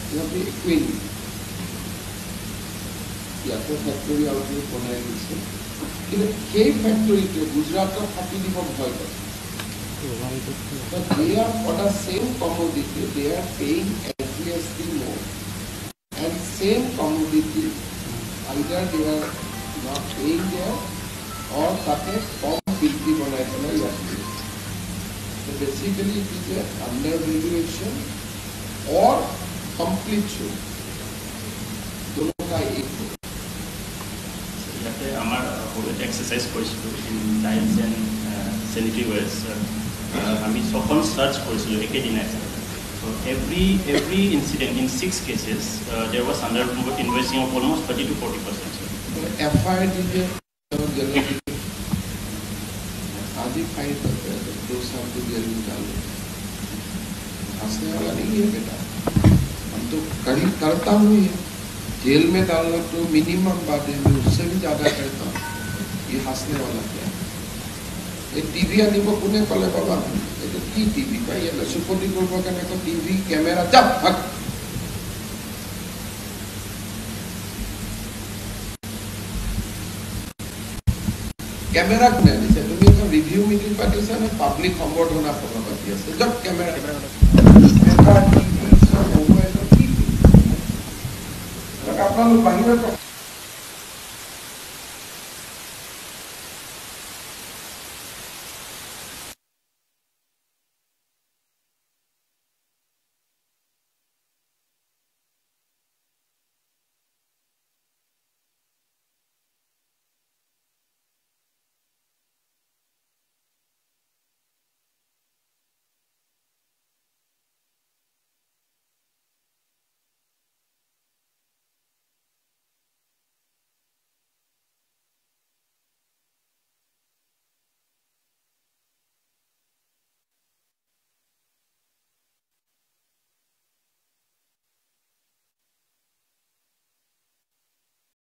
সিহঁতে একোৱেই নিদিয়ে ইয়াতে ফেক্টৰী আউটলেট বনাই দিছে কিন্তু সেই ফেক্টৰীটোৱে গুজৰাটত থাকি দিব ভয় কৰে but they are for the same commodity they are paying SGST more and same commodity either they are not paying there or তাতে কম বিক্রি বনাই পেলাই ইয়াতে so basically it is a under regulation or complete show दोनों का एक ইয়াতে আমাৰ বহুত এক্সাৰসাইজ কৰিছিলোঁ in times and sanitary wares আমি ছখন সাৰ্চ কৰিছিলোঁ একেদিনাই so every incident in 6 cases there was under invoicing of almost 30 to 40%. FIR दिए आदि फाइन करते हैं तो 2 साल तो जेल में डालो हंसने वाला नहीं है बेटा हम तो करीब करता हूँ ये जेल में डालना तो मिनिमम बात है मैं उससे भी ज़्यादा करता हूँ ये हंसने वाला क्या है ये टीवी आनी को पुणे कले बाबा ये तो की टीवी का ये सुपोटी करबो करने को टीवी कैमरा जब हट कैमरा कोने दिसे তুমি এখন রিভিউ মিটিং পাতিছা না পাবলিক সম্বৰ্ধনা সভা পাতি আছে জব कैमरा এটা টিভি সব মোবাইল টিভি আপোনালোক বাহিৰত